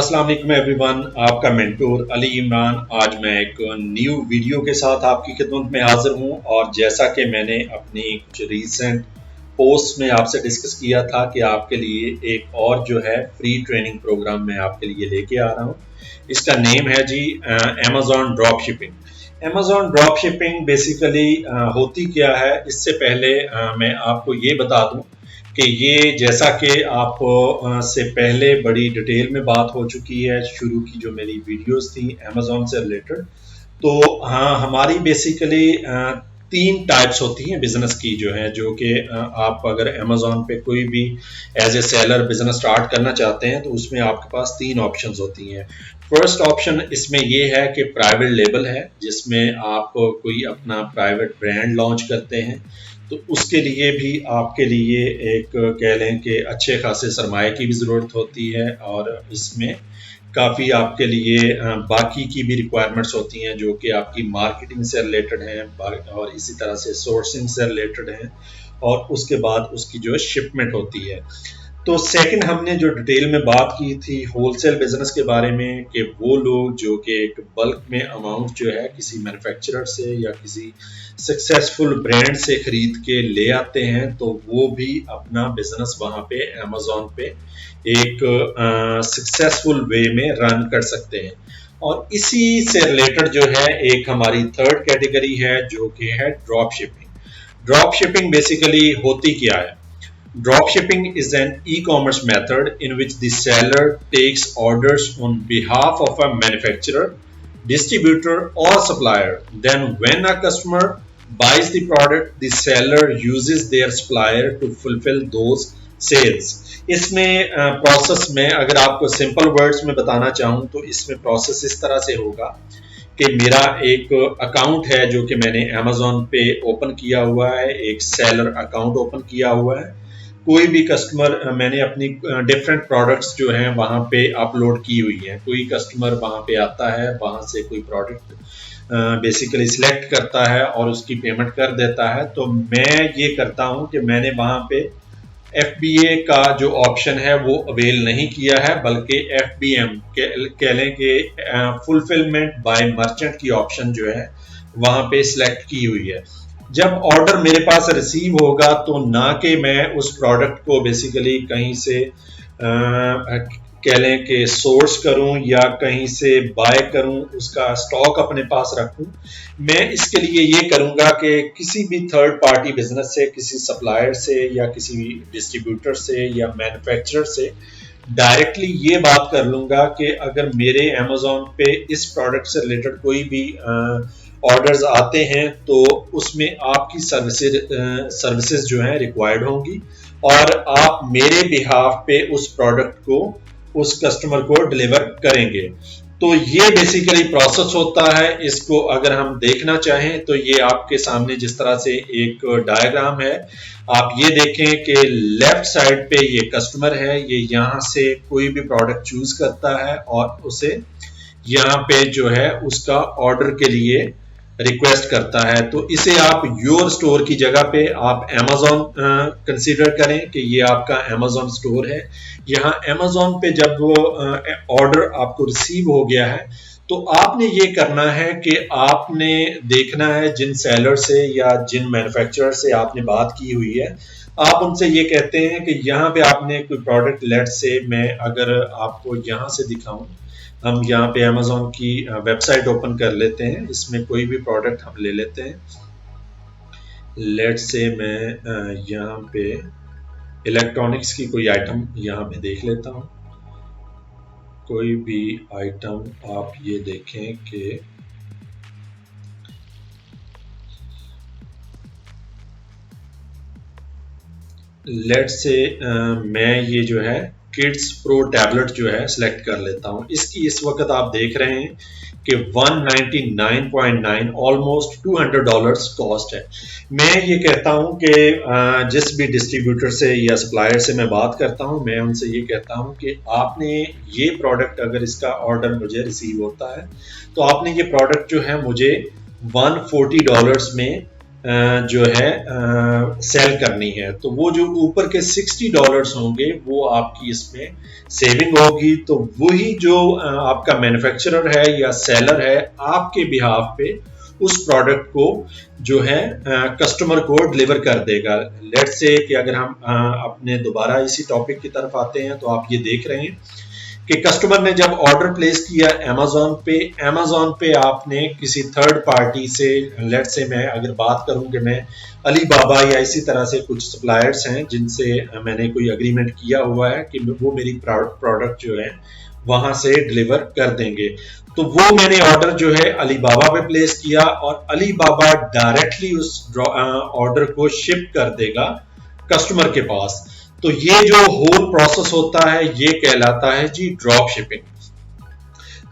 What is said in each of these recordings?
अस्सलाम वालेकुम एवरीवन, आपका मेंटोर अली इमरान। आज मैं एक न्यू वीडियो के साथ आपकी खिदमत में हाजिर हूं और जैसा कि मैंने अपनी कुछ रीसेंट पोस्ट में आपसे डिस्कस किया था कि आपके लिए एक और जो है फ्री ट्रेनिंग प्रोग्राम मैं आपके लिए लेके आ रहा हूं। इसका नेम है जी Amazon drop shipping. Amazon drop shipping basically होती क्या है, इससे पहले मैं आपको ये बता दूं कि ये जैसा कि आप से पहले बड़ी डिटेल में बात हो चुकी है, शुरू की जो मेरी वीडियोस थी अमेज़न से रिलेटेड। तो हाँ, हमारी बेसिकली तीन टाइप्स होती हैं बिजनेस की जो है, जो कि आप अगर अमेज़न पे कोई भी as a seller business start करना चाहते हैं तो उसमें आपके पास तीन ऑप्शंस होती हैं। फर्स्ट ऑप्शन इसमें ये है कि प्राइवेट लेबल है, जिसमें आप कोई अपना प्राइवेट ब्रांड लॉन्च करते हैं। तो उसके लिए भी आपके लिए एक कह लें कि अच्छे खासे सरमाए की भी ज़रूरत होती है और इसमें काफ़ी आपके लिए बाकी की भी रिक्वायरमेंट्स होती हैं जो कि आपकी मार्केटिंग से रिलेटेड हैं और इसी तरह से सोर्सिंग से रिलेटेड हैं और उसके बाद उसकी जो शिपमेंट होती है। तो सेकंड हमने जो डिटेल में बात की थी होलसेल बिजनेस के बारे में कि वो लोग जो कि एक बल्क में अमाउंट जो है किसी मैन्युफैक्चरर से या किसी सक्सेसफुल ब्रांड से खरीद के ले आते हैं, तो वो भी अपना बिजनेस वहां पे अमेज़न पे एक सक्सेसफुल वे में रन कर सकते हैं। और इसी से रिलेटेड जो है एक हमारी थर्ड कैटेगरी है जो कि है drop shipping. Drop shipping basically होती क्या है? Dropshipping is an e-commerce method in which the seller takes orders on behalf of a manufacturer, distributor, or supplier. Then, when a customer buys the product, the seller uses their supplier to fulfill those sales. इसमें process में अगर आपको simple words में बताना चाहूँ तो इसमें process इस तरह से होगा कि मेरा एक अकाउंट है जो कि मैंने अमेज़न पे ओपन किया हुआ है, एक सेलर अकाउंट ओपन किया हुआ है। कोई भी कस्टमर मैंने अपनी डिफरेंट प्रोडक्ट्स जो हैं वहाँ पे अपलोड की हुई हैं। कोई कस्टमर वहाँ पे आता है, वहाँ से कोई प्रोडक्ट बेसिकली सिलेक्ट करता है और उसकी पेमेंट कर देता है। तो मैं ये करता हूँ कि मैंने वहाँ पे FBA का जो ऑप्शन है वो अवेल नहीं किया है, बल्कि FBM कह लें कि फुलफिलमेंट बाय मर्चेंट की ऑप्शन जो है वहाँ पे सिलेक्ट की हुई है। जब ऑर्डर मेरे पास रिसीव होगा तो ना कि मैं उस प्रोडक्ट को बेसिकली कहीं से कह लें कि सोर्स करूं या कहीं से बाय करूं, उसका स्टॉक अपने पास रखूं। मैं इसके लिए ये करूंगा कि किसी भी थर्ड पार्टी बिजनेस से, किसी सप्लायर से या किसी डिस्ट्रीब्यूटर से या मैन्युफैक्चरर से डायरेक्टली ये बात कर लूंगा कि अगर मेरे अमेज़न पे इस प्रोडक्ट से रिलेटेड कोई भी ऑर्डर्स आते हैं तो उसमें आपकी सर्विसेज जो हैं रिक्वायर्ड होंगी और आप मेरे बिहाफ पे उस प्रोडक्ट को उस कस्टमर को डिलीवर करेंगे। तो ये बेसिकली प्रोसेस होता है। इसको अगर हम देखना चाहें तो ये आपके सामने जिस तरह से एक डायग्राम है, आप ये देखें कि लेफ्ट साइड पे ये कस्टमर है, ये यहाँ से कोई भी प्रोडक्ट चूज करता है और उसे यहाँ पे जो है उसका ऑर्डर के लिए रिक्वेस्ट करता है। तो इसे आप योर स्टोर की जगह पे आप अमेज़न कंसीडर करें कि ये आपका अमेज़न स्टोर है। यहाँ अमेज़न पे जब वो ऑर्डर आपको रिसीव हो गया है तो आपने ये करना है कि आपने देखना है जिन सेलर से या जिन मैन्युफैक्चरर से आपने बात की हुई है, आप उनसे ये कहते हैं कि यहाँ पे आपने कोई प्रोडक्ट, लेट से मैं अगर आपको यहाँ से दिखाऊं, हम यहाँ पे अमेज़न की वेबसाइट ओपन कर लेते हैं, इसमें कोई भी प्रोडक्ट हम ले लेते हैं। लेट से मैं यहाँ पे इलेक्ट्रॉनिक्स की कोई आइटम यहाँ पे देख लेता हूँ। कोई भी आइटम आप ये देखें कि लेट से मैं ये जो है किड्स प्रो टैबलेट जो है सिलेक्ट कर लेता हूँ। इसकी इस वक्त आप देख रहे हैं कि 199.9 ऑलमोस्ट $200 कॉस्ट है। मैं ये कहता हूँ कि जिस भी डिस्ट्रीब्यूटर से या सप्लायर से मैं बात करता हूँ, मैं उनसे ये कहता हूँ कि आपने ये प्रोडक्ट, अगर इसका ऑर्डर मुझे रिसीव होता है तो आपने ये प्रोडक्ट जो है मुझे $140 में जो है सेल करनी है, तो वो जो ऊपर के $60 होंगे वो आपकी इसमें सेविंग होगी। तो वही जो आपका मैन्युफैक्चरर है या सेलर है आपके बिहाफ पे उस प्रोडक्ट को जो है कस्टमर को डिलीवर कर देगा। लेट्स से कि अगर हम अपने दोबारा इसी टॉपिक की तरफ आते हैं, तो आप ये देख रहे हैं कि कस्टमर ने जब ऑर्डर प्लेस किया अमेज़न पे आपने किसी थर्ड पार्टी से, लेट्स से मैं अगर बात करूं कि मैं अलीबाबा या इसी तरह से कुछ सप्लायर्स हैं जिनसे मैंने कोई एग्रीमेंट किया हुआ है कि वो मेरी प्रोडक्ट जो है वहां से डिलीवर कर देंगे, तो वो मैंने ऑर्डर जो है अलीबाबा पे प्लेस किया और अलीबाबा डायरेक्टली उस ऑर्डर को शिप कर देगा कस्टमर के पास। तो ये जो होल प्रोसेस होता है ये कहलाता है जी ड्रॉप शिपिंग।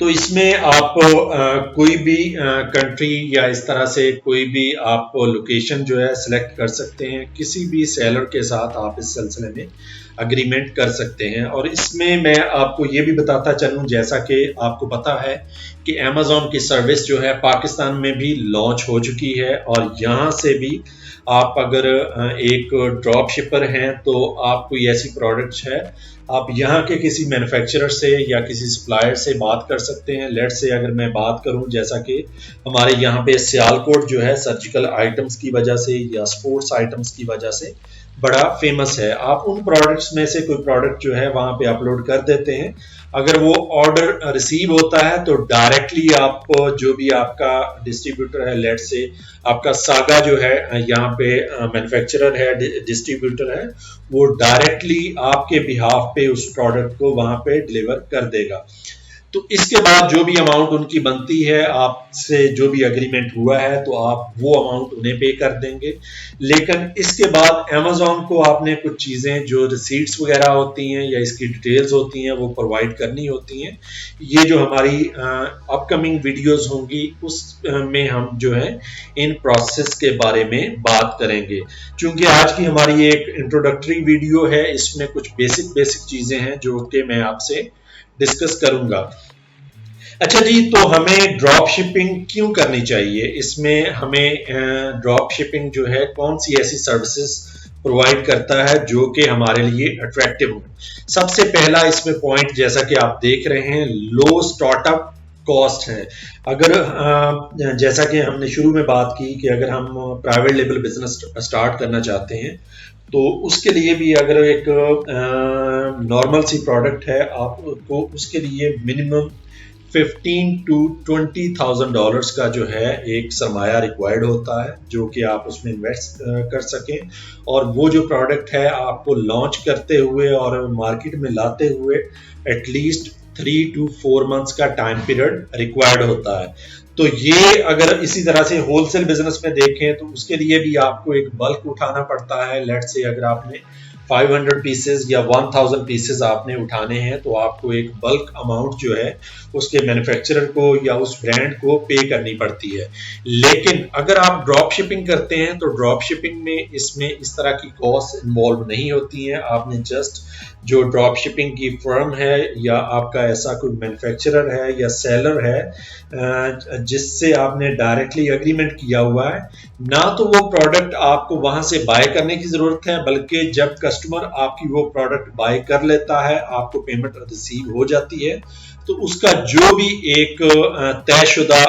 तो इसमें आप कोई भी कंट्री या इस तरह से कोई भी आप लोकेशन जो है सिलेक्ट कर सकते हैं, किसी भी सेलर के साथ आप इस सिलसिले में अग्रीमेंट कर सकते हैं। और इसमें मैं आपको ये भी बताता चलूं, जैसा कि आपको पता है कि अमेज़न की सर्विस जो है पाकिस्तान में भी लॉन्च हो चुकी है और यहाँ से भी आप अगर एक ड्रॉप शिपर हैं तो आप कोई ऐसी प्रोडक्ट है आप यहाँ के किसी मैन्युफैक्चरर से या किसी सप्लायर से बात कर सकते हैं। लेट से अगर मैं बात करूं, जैसा कि हमारे यहाँ पे सियालकोट जो है सर्जिकल आइटम्स की वजह से या स्पोर्ट्स आइटम्स की वजह से बड़ा फेमस है, आप उन प्रोडक्ट्स में से कोई प्रोडक्ट जो है वहां पे अपलोड कर देते हैं। अगर वो ऑर्डर रिसीव होता है तो डायरेक्टली आप जो भी आपका डिस्ट्रीब्यूटर है, लेट से आपका सागा जो है यहाँ पे मैन्युफैक्चरर है, डिस्ट्रीब्यूटर है, वो डायरेक्टली आपके बिहाफ पे उस प्रोडक्ट को वहां पे डिलीवर कर देगा। तो इसके बाद जो भी अमाउंट उनकी बनती है, आपसे जो भी एग्रीमेंट हुआ है, तो आप वो अमाउंट उन्हें पे कर देंगे। लेकिन इसके बाद अमेज़न को आपने कुछ चीज़ें जो रिसीट्स वगैरह होती हैं या इसकी डिटेल्स होती हैं वो प्रोवाइड करनी होती हैं। ये जो हमारी अपकमिंग वीडियोस होंगी उस में हम जो है इन प्रोसेस के बारे में बात करेंगे। चूंकि आज की हमारी एक इंट्रोडक्टरी वीडियो है, इसमें कुछ बेसिक चीज़ें हैं जो कि मैं आपसे डिस्कस करूंगा। अच्छा जी, तो हमें ड्रॉप शिपिंग क्यों करनी चाहिए? इसमें हमें ड्रॉप शिपिंग जो है कौन सी ऐसी सर्विसेज प्रोवाइड करता है जो कि हमारे लिए अट्रैक्टिव हो? सबसे पहला इसमें पॉइंट, जैसा कि आप देख रहे हैं, लो स्टार्टअप कॉस्ट है। अगर जैसा कि हमने शुरू में बात की कि अगर हम प्राइवेट लेवल बिजनेस स्टार्ट करना चाहते हैं तो उसके लिए भी अगर एक नॉर्मल सी प्रोडक्ट है, आपको उसके लिए मिनिमम $15,000 to $20,000 का जो है एक सरमाया रिक्वायर्ड होता है जो कि आप उसमें इन्वेस्ट कर सकें। और वो जो प्रोडक्ट है आपको लॉन्च करते हुए और मार्केट में लाते हुए एटलीस्ट 3 to 4 मंथ्स का टाइम पीरियड रिक्वायर्ड होता है। तो ये अगर इसी तरह से होलसेल बिजनेस में देखें तो उसके लिए भी आपको एक बल्क उठाना पड़ता है। लेट्स से अगर आपने 500 पीसेस या 1000 पीसेस आपने उठाने हैं तो आपको एक बल्क अमाउंट जो है उसके मैन्युफैक्चरर को या उस ब्रांड को पे करनी पड़ती है। लेकिन अगर आप ड्रॉप शिपिंग करते हैं तो ड्रॉप शिपिंग में इसमें इस तरह की कॉस्ट इन्वॉल्व नहीं होती हैं। आपने जस्ट जो ड्रॉप शिपिंग की फर्म है या आपका ऐसा कोई मैन्युफैक्चरर है या सेलर है जिससे आपने डायरेक्टली एग्रीमेंट किया हुआ है, ना तो वो प्रोडक्ट आपको वहां से बाय करने की जरूरत है, बल्कि जब कस्टमर आपकी वो प्रोडक्ट बाय कर लेता है, आपको पेमेंट रिसीव हो जाती है, तो उसका जो भी एक तयशुदा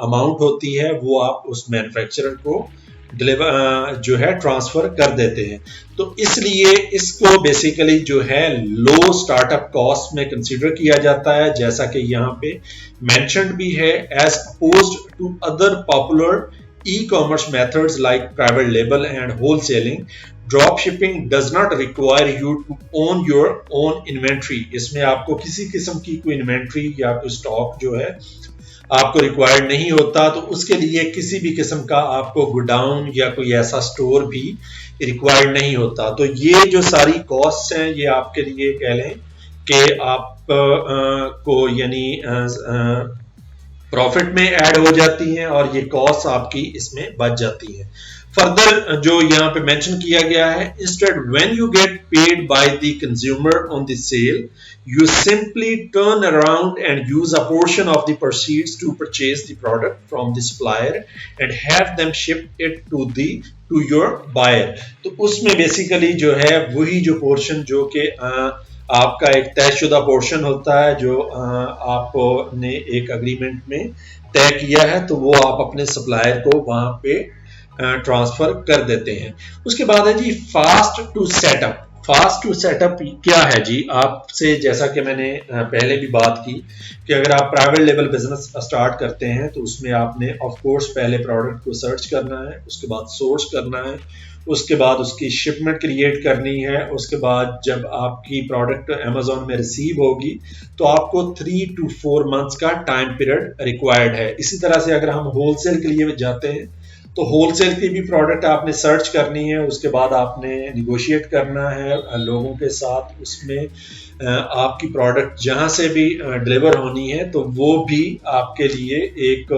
अमाउंट होती है वो आप उस मैन्युफैक्चरर को डिलीवर जो है ट्रांसफर कर देते हैं। तो इसलिए इसको बेसिकली जो है लो स्टार्टअप कॉस्ट में कंसीडर किया जाता है, जैसा कि यहाँ पे मेंशन्ड भी है, as opposed to other popular e-commerce methods like private label and wholesaling. Drop shipping does not require you to own your own inventory. इसमें आपको किसी किस्म की कोई इन्वेंट्री या कोई स्टॉक जो है आपको रिक्वायर्ड नहीं होता, तो उसके लिए किसी भी किस्म का आपको गोडाउन या कोई ऐसा स्टोर भी रिक्वायर्ड नहीं होता। तो ये जो सारी कॉस्ट हैं ये आपके लिए कह लें कि आप को यानी प्रॉफिट में ऐड हो जाती हैं और ये कॉस्ट आपकी इसमें बच जाती है। फर्दर जो यहाँ पे मेंशन किया गया है, instead when you get paid by the consumer on the sale You simply turn around and use a portion of the proceeds to purchase the product from the supplier and have them ship it to your buyer. तो उसमें basically जो है वही जो portion जो कि आपका एक तयशुदा पोर्शन होता है जो आपने एक अग्रीमेंट में तय किया है, तो वो आप अपने सप्लायर को वहां पे ट्रांसफर कर देते हैं। उसके बाद है जी fast to set up. Fast to set up क्या है जी? आपसे जैसा कि मैंने पहले भी बात की कि अगर आप प्राइवेट लेवल बिजनेस स्टार्ट करते हैं तो उसमें आपने ऑफ कोर्स पहले प्रोडक्ट को सर्च करना है, उसके बाद सोर्स करना है, उसके बाद उसकी शिपमेंट क्रिएट करनी है, उसके बाद जब आपकी प्रोडक्ट अमेजोन में रिसीव होगी तो आपको 3 to 4 मंथ्स का टाइम पीरियड रिक्वायर्ड है। इसी तरह से अगर हम होलसेल के लिए जाते हैं तो होलसेल की भी प्रोडक्ट आपने सर्च करनी है, उसके बाद आपने निगोशिएट करना है लोगों के साथ, उसमें आपकी प्रोडक्ट जहां से भी डिलीवर होनी है तो वो भी आपके लिए एक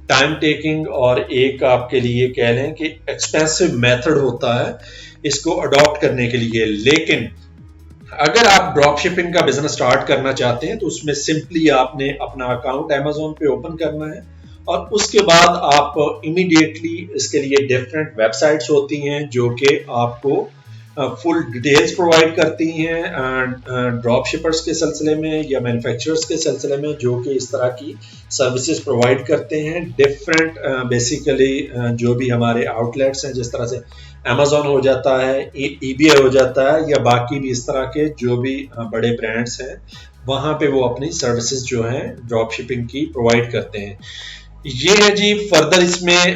टाइम टेकिंग और एक आपके लिए कह लें कि एक्सपेंसिव मेथड होता है इसको अडॉप्ट करने के लिए। लेकिन अगर आप ड्रॉप शिपिंग का बिजनेस स्टार्ट करना चाहते हैं तो उसमें सिंपली आपने अपना अकाउंट अमेजोन पे ओपन करना है और उसके बाद आप इमीडिएटली इसके लिए डिफरेंट वेबसाइट्स होती हैं जो कि आपको फुल डिटेल्स प्रोवाइड करती हैं ड्रॉप शिपर्स के सिलसिले में या मैन्युफैक्चरर्स के सिलसिले में जो कि इस तरह की सर्विसेज प्रोवाइड करते हैं। डिफरेंट बेसिकली जो भी हमारे आउटलेट्स हैं, जिस तरह से अमेजोन हो जाता है, ईबीआई हो जाता है या बाकी भी इस तरह के जो भी बड़े ब्रांड्स हैं, वहां पे वो अपनी सर्विसेज जो हैं ड्रॉप शिपिंग की प्रोवाइड करते हैं। ये है जी फर्दर इसमें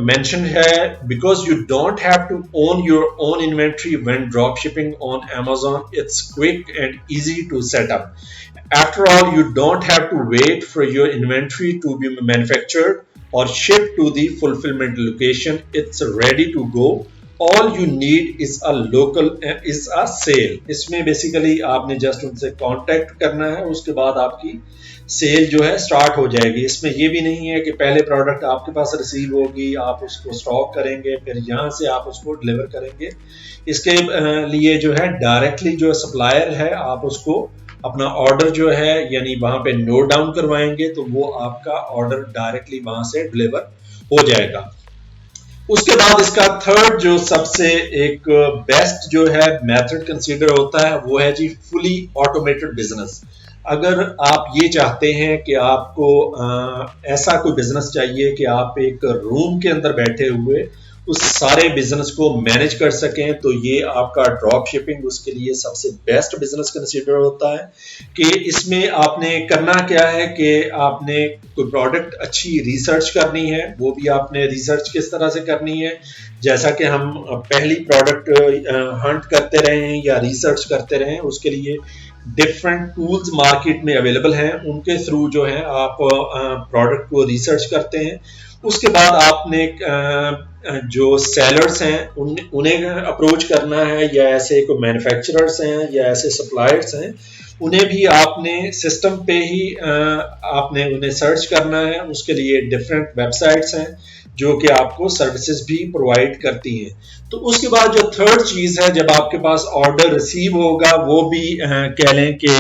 मेंशन है because you don't have to own your own inventory when drop shipping on Amazon, it's quick and easy to set up. After all, you don't have to wait for your inventory to be manufactured or shipped to the fulfillment location. It's ready to go. All you need is a sale. इसमें basically आपने just उनसे contact करना है, उसके बाद आपकी cell जो है स्टार्ट हो जाएगी। इसमें ये भी नहीं है कि पहले प्रोडक्ट आपके पास रिसीव होगी, आप उसको स्टॉक करेंगे, फिर यहाँ से आप उसको डिलीवर करेंगे। इसके लिए जो है डायरेक्टली जो सप्लायर है आप उसको अपना ऑर्डर जो है यानी वहां पे नोट डाउन करवाएंगे तो वो आपका ऑर्डर डायरेक्टली वहां से डिलीवर हो जाएगा। उसके बाद इसका थर्ड जो सबसे एक बेस्ट जो है मेथड कंसीडर होता है वो है जी फुली ऑटोमेटेड बिजनेस। अगर आप ये चाहते हैं कि आपको ऐसा कोई बिजनेस चाहिए कि आप एक रूम के अंदर बैठे हुए उस सारे बिजनेस को मैनेज कर सकें, तो ये आपका ड्रॉप शिपिंग उसके लिए सबसे बेस्ट बिजनेस कंसीडर होता है। कि इसमें आपने करना क्या है कि आपने कोई प्रोडक्ट अच्छी रिसर्च करनी है, वो भी आपने रिसर्च किस तरह से करनी है, जैसा कि हम पहली प्रोडक्ट हंट करते रहे हैं या रिसर्च करते रहे हैं, उसके लिए डिफरेंट टूल्स मार्केट में अवेलेबल हैं, उनके थ्रू जो है आप प्रोडक्ट को रिसर्च करते हैं। उसके बाद आपने जो सेलर्स हैं उन्हें अप्रोच करना है या ऐसे कोई मैन्युफैक्चरर्स हैं या ऐसे सप्लायर्स हैं, उन्हें भी आपने सिस्टम पे ही आपने उन्हें सर्च करना है। उसके लिए डिफरेंट वेबसाइट्स हैं जो कि आपको सर्विसेज भी प्रोवाइड करती हैं। तो उसके बाद जो थर्ड चीज़ है, जब आपके पास ऑर्डर रिसीव होगा वो भी कह लें कि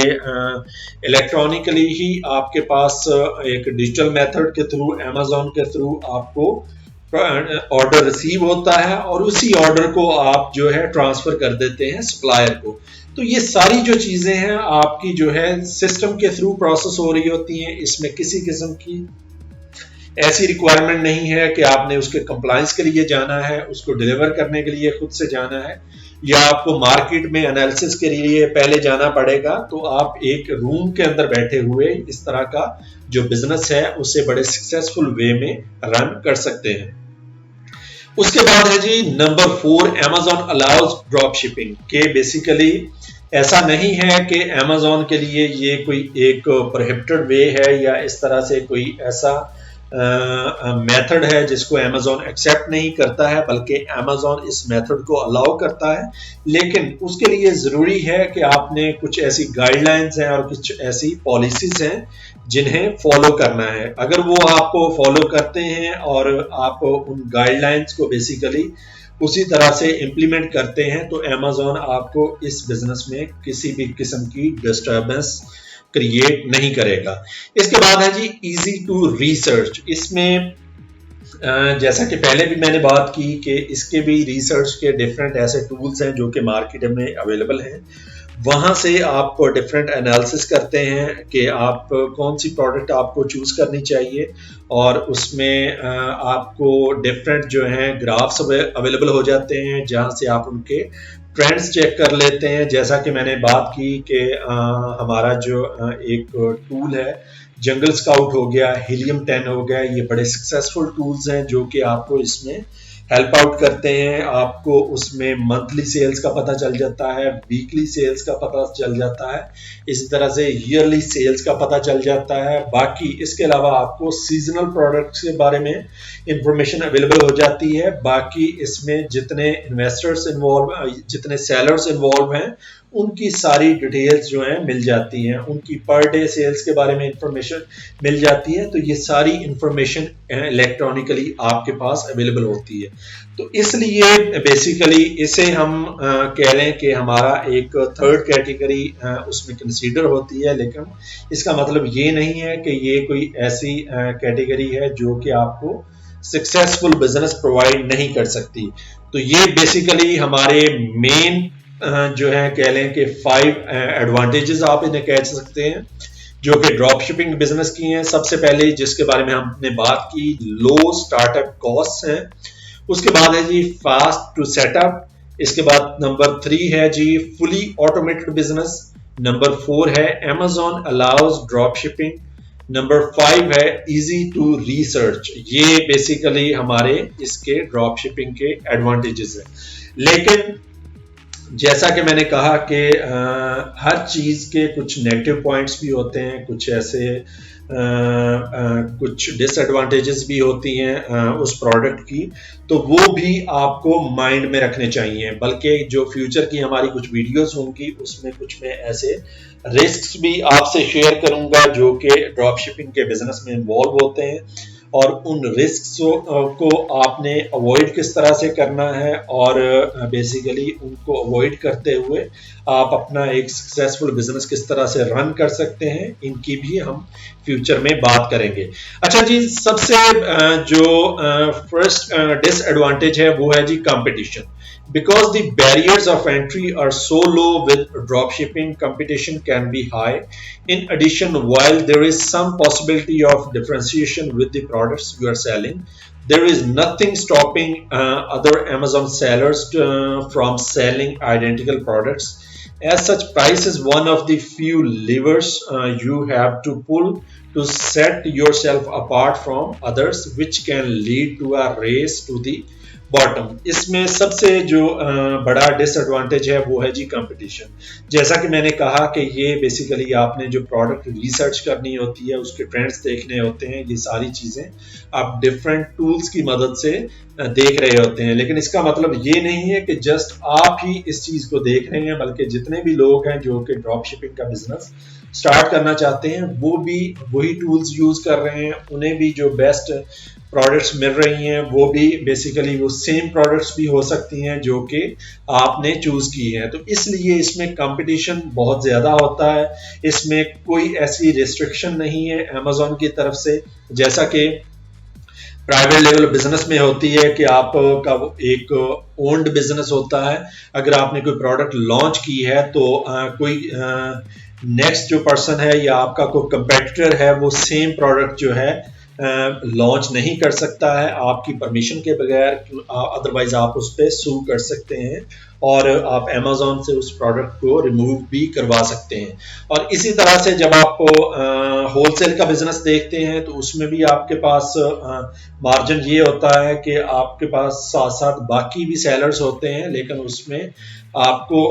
इलेक्ट्रॉनिकली ही आपके पास एक डिजिटल मेथड के थ्रू अमेजोन के थ्रू आपको ऑर्डर रिसीव होता है और उसी ऑर्डर को आप जो है ट्रांसफर कर देते हैं सप्लायर को। तो ये सारी जो चीज़ें हैं आपकी जो है सिस्टम के थ्रू प्रोसेस हो रही होती हैं। इसमें किसी किस्म की ऐसी रिक्वायरमेंट नहीं है कि आपने उसके कंप्लायंस के लिए जाना है, उसको डिलीवर करने के लिए खुद से जाना है या आपको मार्केट में एनालिसिस के लिए पहले जाना पड़ेगा। तो आप एक रूम के अंदर बैठे हुए इस तरह का जो बिजनेस है उसे बड़े सक्सेसफुल वे में रन कर सकते हैं। उसके बाद है जी number 4, Amazon allows drop shipping. के बेसिकली ऐसा नहीं है कि Amazon के लिए ये कोई एक प्रोहिबिटेड वे है या इस तरह से कोई ऐसा मेथड है जिसको अमेज़न एक्सेप्ट नहीं करता है, बल्कि अमेज़न इस मेथड को अलाउ करता है। लेकिन उसके लिए ज़रूरी है कि आपने कुछ ऐसी गाइडलाइंस हैं और कुछ ऐसी पॉलिसीज हैं जिन्हें फॉलो करना है। अगर वो आप फॉलो करते हैं और आप उन गाइडलाइंस को बेसिकली उसी तरह से इम्प्लीमेंट करते हैं, तो अमेज़न आपको इस बिजनेस में किसी भी किस्म की डिस्टर्बेंस क्रिएट नहीं करेगा। इसके बाद है जी इजी टू रिसर्च। इसमें जैसा कि पहले भी मैंने बात की कि इसके भी रिसर्च के डिफरेंट ऐसे टूल्स हैं जो कि मार्केट में अवेलेबल हैं। वहाँ से आप डिफरेंट एनालिसिस करते हैं कि आप कौन सी प्रोडक्ट आपको चूज करनी चाहिए, और उसमें आपको डिफरेंट जो हैं ग्राफ्स अवेलेबल हो जाते हैं जहाँ से आप उनके ट्रेंड्स चेक कर लेते हैं। जैसा कि मैंने बात की कि हमारा जो एक टूल है जंगल स्काउट हो गया, हीलियम 10 हो गया, ये बड़े सक्सेसफुल टूल्स हैं जो कि आपको इसमें हेल्प आउट करते हैं। आपको उसमें मंथली सेल्स का पता चल जाता है, वीकली सेल्स का पता चल जाता है, इसी तरह से ईयरली सेल्स का पता चल जाता है। बाकी इसके अलावा आपको सीजनल प्रोडक्ट्स के बारे में इंफॉर्मेशन अवेलेबल हो जाती है। बाकी इसमें जितने इन्वेस्टर्स इन्वॉल्व, जितने सेलर्स इन्वॉल्व हैं, उनकी सारी डिटेल्स जो हैं मिल जाती हैं, उनकी पर डे सेल्स के बारे में इंफॉर्मेशन मिल जाती है। तो ये सारी इंफॉर्मेशन इलेक्ट्रॉनिकली आपके पास अवेलेबल होती है। तो इसलिए बेसिकली इसे हम कह लें कि हमारा एक थर्ड कैटेगरी उसमें कंसीडर होती है, लेकिन इसका मतलब ये नहीं है कि ये कोई ऐसी कैटेगरी है जो कि आपको सक्सेसफुल बिजनेस प्रोवाइड नहीं कर सकती। तो ये बेसिकली हमारे मेन जो है कह लें कि 5 एडवांटेजेस आप इन्हें कह सकते हैं जो कि ड्रॉप शिपिंग बिजनेस की हैं। सबसे पहले जिसके बारे में हमने बात की, लो स्टार्टअप कॉस्ट है। उसके बाद है जी फास्ट टू सेटअप। इसके बाद नंबर 3 है जी फुली ऑटोमेटेड बिजनेस। नंबर 4 है Amazon allows drop shipping. Number 5 है इजी टू रिसर्च। ये बेसिकली हमारे इसके ड्रॉप शिपिंग के एडवांटेजेस हैं। लेकिन जैसा कि मैंने कहा कि हर चीज़ के कुछ नेगेटिव पॉइंट्स भी होते हैं, कुछ ऐसे कुछ डिसएडवांटेजेस भी होती हैं उस प्रोडक्ट की, तो वो भी आपको माइंड में रखने चाहिए। बल्कि जो फ्यूचर की हमारी कुछ वीडियोस होंगी उसमें कुछ मैं ऐसे रिस्क्स भी आपसे शेयर करूंगा जो कि ड्रॉप शिपिंग के बिजनेस में इन्वॉल्व होते हैं, और उन रिस्क्स को आपने अवॉइड किस तरह से करना है, और बेसिकली उनको अवॉइड करते हुए आप अपना एक सक्सेसफुल बिजनेस किस तरह से रन कर सकते हैं, इनकी भी हम फ्यूचर में बात करेंगे। अच्छा जी, सबसे जो फर्स्ट डिसएडवांटेज है वो है जी competition. Because the barriers of entry are so low with dropshipping, competition can be high. In addition, while there is some possibility of differentiation with the products you are selling, there is nothing stopping other Amazon sellers from selling identical products. As such, price is one of the few levers you have to pull to set yourself apart from others, which can lead to a race to the bottom. इसमें सबसे जो बड़ा disadvantage है वो है जी competition. जैसा कि मैंने कहा कि ये बेसिकली आपने जो प्रोडक्ट रिसर्च करनी होती है, उसके ट्रेंड्स देखने होते हैं, ये सारी चीज़ें आप डिफरेंट टूल्स की मदद से देख रहे होते हैं। लेकिन इसका मतलब ये नहीं है कि जस्ट आप ही इस चीज़ को देख रहे हैं, बल्कि जितने भी लोग हैं जो कि ड्रॉप शिपिंग का बिजनेस स्टार्ट करना चाहते हैं वो भी वही टूल्स यूज़ कर रहे हैं, उन्हें भी जो बेस्ट प्रोडक्ट्स मिल रही हैं वो भी बेसिकली वो सेम प्रोडक्ट्स भी हो सकती हैं जो कि आपने चूज की हैं। तो इसलिए इसमें कंपटीशन बहुत ज़्यादा होता है, इसमें कोई ऐसी रिस्ट्रिक्शन नहीं है अमेज़न की तरफ से, जैसा कि प्राइवेट लेवल बिजनेस में होती है कि आपका एक ओन्ड बिजनेस होता है। अगर आपने कोई प्रोडक्ट लॉन्च की है तो कोई नेक्स्ट जो पर्सन है या आपका कोई कंपेटिटर है वो सेम प्रोडक्ट जो है लॉन्च नहीं कर सकता है आपकी परमिशन के बगैर, अदरवाइज आप उस पर सू कर सकते हैं और आप अमेज़न से उस प्रोडक्ट को रिमूव भी करवा सकते हैं। और इसी तरह से जब आप होलसेल का बिजनेस देखते हैं तो उसमें भी आपके पास मार्जिन ये होता है कि आपके पास साथ साथ बाकी भी सेलर्स होते हैं, लेकिन उसमें आपको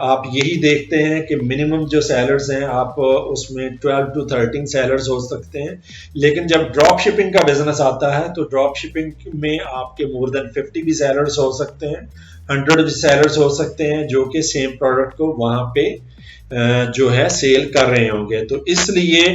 आप यही देखते हैं कि मिनिमम जो सेलर्स हैं आप उसमें 12 to 13 सेलर्स हो सकते हैं। लेकिन जब ड्रॉप शिपिंग का बिजनेस आता है तो ड्रॉप शिपिंग में आपके मोर देन 50 भी सेलर्स हो सकते हैं, 100 भी सेलर्स हो सकते हैं जो कि सेम प्रोडक्ट को वहां पे जो है सेल कर रहे होंगे। तो इसलिए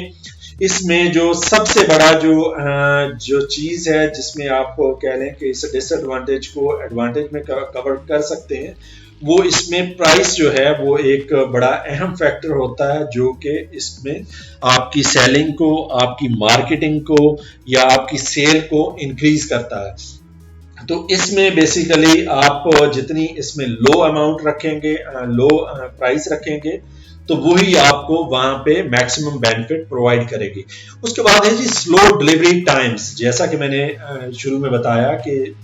इसमें जो सबसे बड़ा जो चीज है जिसमें आप कह लें कि इस डिसएडवांटेज को एडवांटेज में कवर कर सकते हैं, वो इसमें प्राइस जो है वो एक बड़ा अहम फैक्टर होता है जो कि इसमें आपकी सेलिंग को, आपकी मार्केटिंग को या आपकी सेल को इंक्रीज करता है। तो इसमें बेसिकली आप जितनी इसमें लो अमाउंट रखेंगे, लो प्राइस रखेंगे, तो वही आपको वहां पे मैक्सिमम बेनिफिट प्रोवाइड करेगी। उसके बाद है जी स्लो डिलीवरी टाइम्स। जैसा कि मैंने शुरू में बताया कि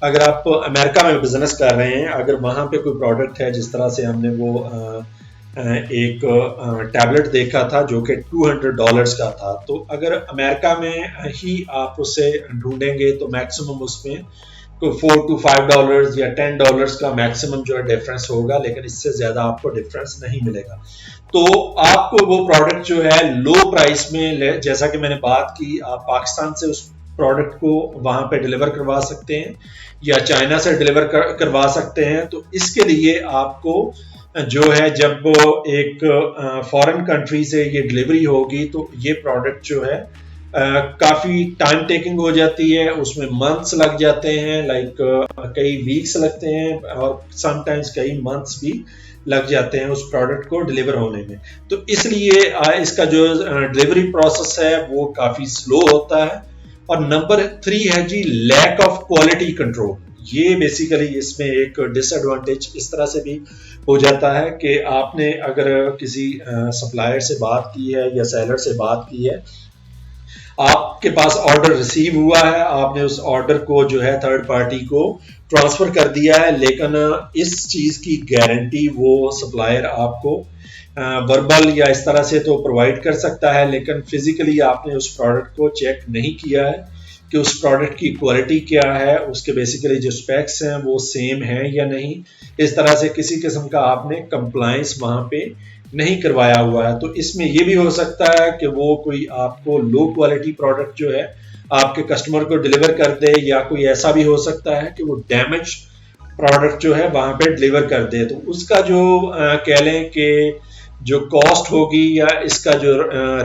अगर आप अमेरिका में बिजनेस कर रहे हैं, अगर वहां पे कोई प्रोडक्ट है, जिस तरह से हमने वो एक टैबलेट देखा था जो कि $200 का था, तो अगर अमेरिका में ही आप उसे ढूंढेंगे तो मैक्सिमम उसमें $4 to $5 या $10 का मैक्सिमम जो है डिफरेंस होगा, लेकिन इससे ज्यादा आपको डिफरेंस नहीं मिलेगा। तो आपको वो प्रोडक्ट जो है लो प्राइस में, जैसा कि मैंने बात की, आप पाकिस्तान से उस प्रोडक्ट को वहां पे डिलीवर करवा सकते हैं या चाइना से डिलीवर करवा सकते हैं। तो इसके लिए आपको जो है जब एक फॉरेन कंट्री से ये डिलीवरी होगी तो ये प्रोडक्ट जो है काफी टाइम टेकिंग हो जाती है, उसमें मंथ्स लग जाते हैं, लाइक कई वीक्स लगते हैं और समटाइम्स कई मंथ्स भी लग जाते हैं उस प्रोडक्ट को डिलीवर होने में। तो इसलिए इसका जो डिलीवरी प्रोसेस है वो काफी स्लो होता है। और नंबर 3 है जी लैक ऑफ क्वालिटी कंट्रोल। ये बेसिकली इसमें एक डिसएडवांटेज इस तरह से भी हो जाता है कि आपने अगर किसी सप्लायर से बात की है या सेलर से बात की है, आपके पास ऑर्डर रिसीव हुआ है, आपने उस ऑर्डर को जो है थर्ड पार्टी को ट्रांसफर कर दिया है, लेकिन इस चीज की गारंटी वो सप्लायर आपको वर्बल या इस तरह से तो प्रोवाइड कर सकता है, लेकिन फिजिकली आपने उस प्रोडक्ट को चेक नहीं किया है कि उस प्रोडक्ट की क्वालिटी क्या है, उसके बेसिकली जो स्पेक्स हैं वो सेम है या नहीं। इस तरह से किसी किस्म का आपने कंप्लायंस वहां पे नहीं करवाया हुआ है। तो इसमें यह भी हो सकता है कि वो कोई आपको लो क्वालिटी प्रोडक्ट जो है आपके कस्टमर को डिलीवर कर दे, या कोई ऐसा भी हो सकता है कि वो डैमेज प्रोडक्ट जो है वहां पे डिलीवर कर दे। तो उसका जो कह लें कि जो कॉस्ट होगी या इसका जो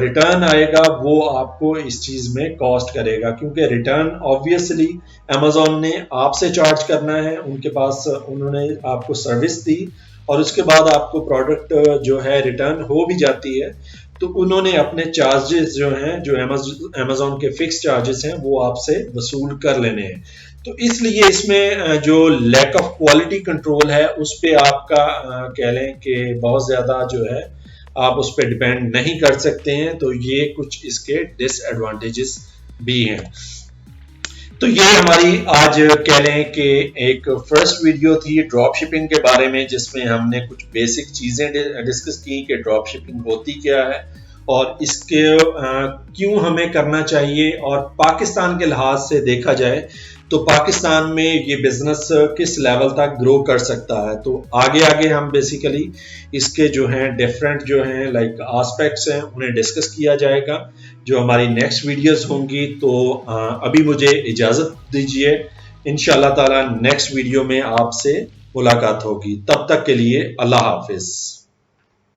रिटर्न आएगा वो आपको इस चीज में कॉस्ट करेगा, क्योंकि रिटर्न ऑब्वियसली अमेज़न ने आपसे चार्ज करना है, उनके पास उन्होंने आपको सर्विस दी और उसके बाद आपको प्रोडक्ट जो है रिटर्न हो भी जाती है, तो उन्होंने अपने चार्जेस जो हैं, जो अमेज़न के फिक्स चार्जेस हैं, वो आपसे वसूल कर लेने हैं। तो इसलिए इसमें जो लैक ऑफ क्वालिटी कंट्रोल है उस पे आपका कह लें कि बहुत ज्यादा जो है आप उस पर डिपेंड नहीं कर सकते हैं। तो ये कुछ इसके डिसएडवांटेजेस भी हैं। तो ये हमारी आज कह लें कि एक फर्स्ट वीडियो थी ड्रॉप शिपिंग के बारे में, जिसमें हमने कुछ बेसिक चीजें डिस्कस की कि ड्रॉप शिपिंग होती क्या है और इसके क्यों हमें करना चाहिए, और पाकिस्तान के लिहाज से देखा जाए तो पाकिस्तान में ये बिजनेस किस लेवल तक ग्रो कर सकता है। तो आगे आगे हम बेसिकली इसके जो हैं डिफरेंट जो हैं लाइक एस्पेक्ट्स हैं उन्हें डिस्कस किया जाएगा जो हमारी नेक्स्ट वीडियोस होंगी। तो अभी मुझे इजाजत दीजिए, इंशाल्लाह ताला नेक्स्ट वीडियो में आपसे मुलाकात होगी। तब तक के लिए अल्लाह हाफिज।